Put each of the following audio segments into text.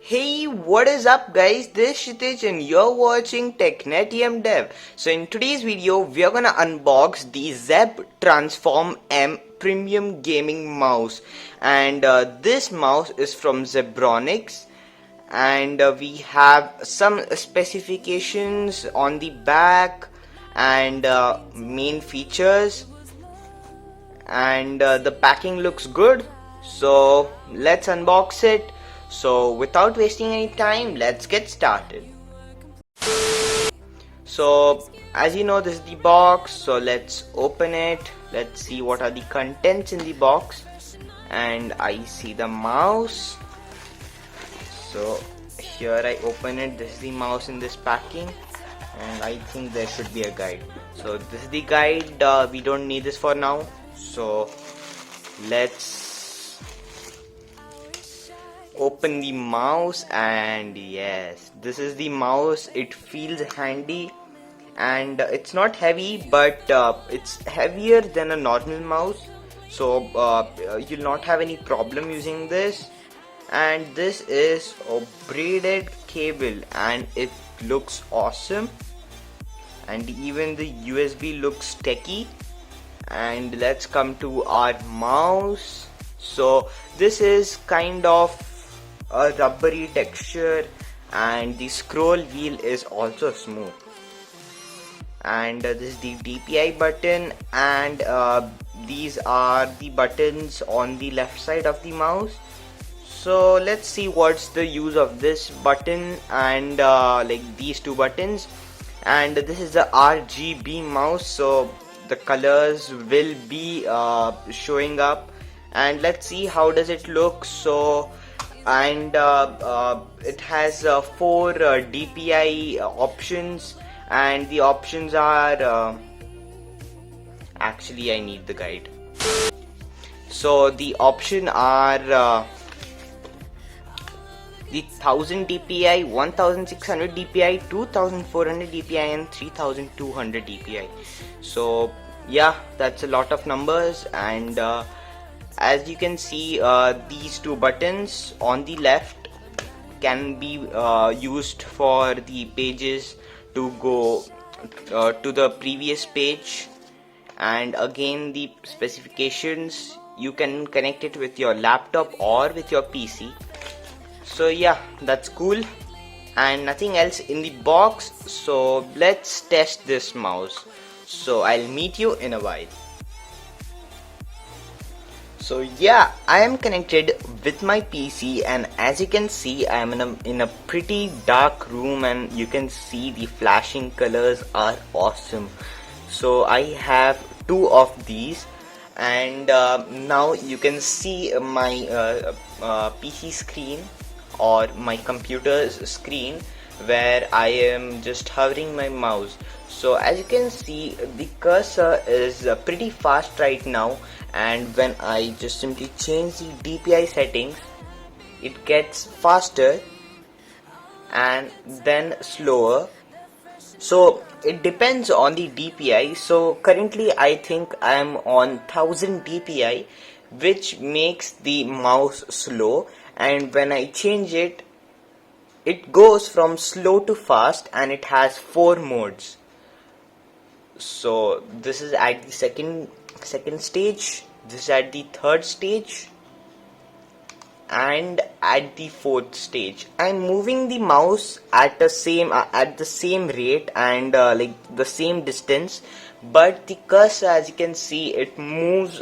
Hey, what is up guys? This is Shitij and you're watching TechNet Dev. So in today's video, we are gonna unbox the Zeb Transform M Premium Gaming Mouse. And this mouse is from Zebronics. And we have some specifications on the back and main features. And the packing looks good. So let's unbox it. So without wasting any time, let's get started. So as you know, this is the box, so let's open it. Let's see what are the contents in the box. And I see the mouse. So here I open it. This is the mouse in this packing, and I think there should be a guide. So this is the guide. We don't need this for now, so let's open the mouse. And yes, this is the mouse. It feels handy and it's not heavy, but it's heavier than a normal mouse, so you'll not have any problem using this. And this is a braided cable and it looks awesome, and even the USB looks techy. And let's come to our mouse. So this is kind of a rubbery texture, and the scroll wheel is also smooth. And this is the DPI button, and these are the buttons on the left side of the mouse. So let's see what's the use of this button and like these two buttons. And this is the RGB mouse, so the colors will be showing up. And let's see how does it look. So and it has 4 DPI options, and the options are actually I need the guide. So the option are the 1000 DPI, 1600 DPI, 2400 DPI and 3200 DPI. So yeah, that's a lot of numbers. And as you can see, these two buttons on the left can be used for the pages to go to the previous page. And again, the specifications, you can connect it with your laptop or with your PC. So yeah, that's cool, and nothing else in the box. So let's test this mouse. So I'll meet you in a while. So yeah, I am connected with my PC, and as you can see, I am in a pretty dark room, and you can see the flashing colors are awesome. So I have 2 of these, and now you can see my PC screen or my computer's screen, where I am just hovering my mouse. So as you can see, the cursor is pretty fast right now, and when I just simply change the DPI settings, it gets faster and then slower. So it depends on the DPI. So currently I think I am on 1000 DPI, which makes the mouse slow, and when I change it, it goes from slow to fast, and it has 4 modes. So this is at the second stage, this is at the third stage, and at the 4th stage. I'm moving the mouse at the same rate and like the same distance, but the cursor, as you can see, it moves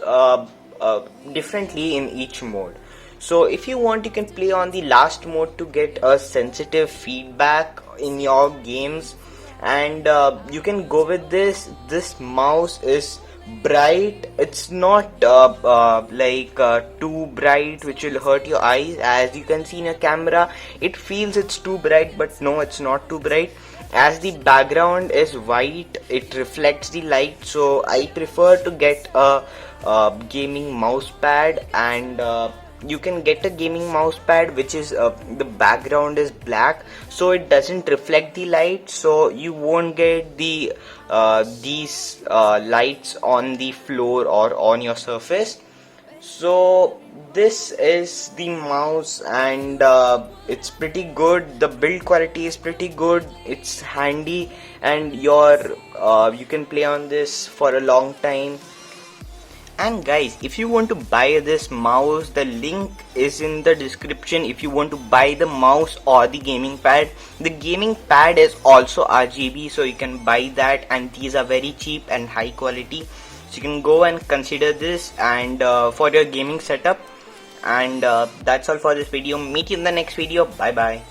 differently in each mode. So if you want, you can play on the last mode to get a sensitive feedback in your games. And you can go with this. This mouse is bright. It's not like too bright, which will hurt your eyes. As you can see in your camera, it feels it's too bright, but no, it's not too bright. As the background is white, it reflects the light, so I prefer to get a gaming mouse pad. And you can get a gaming mouse pad which is the background is black, so it doesn't reflect the light, so you won't get the these lights on the floor or on your surface. So this is the mouse, and it's pretty good. The build quality is pretty good. It's handy, and you can play on this for a long time. And guys, if you want to buy this mouse, the link is in the description. If you want to buy the mouse or the gaming pad, the gaming pad is also RGB, so you can buy that, and these are very cheap and high quality. So you can go and consider this and for your gaming setup. And that's all for this video. Meet you in the next video. Bye bye.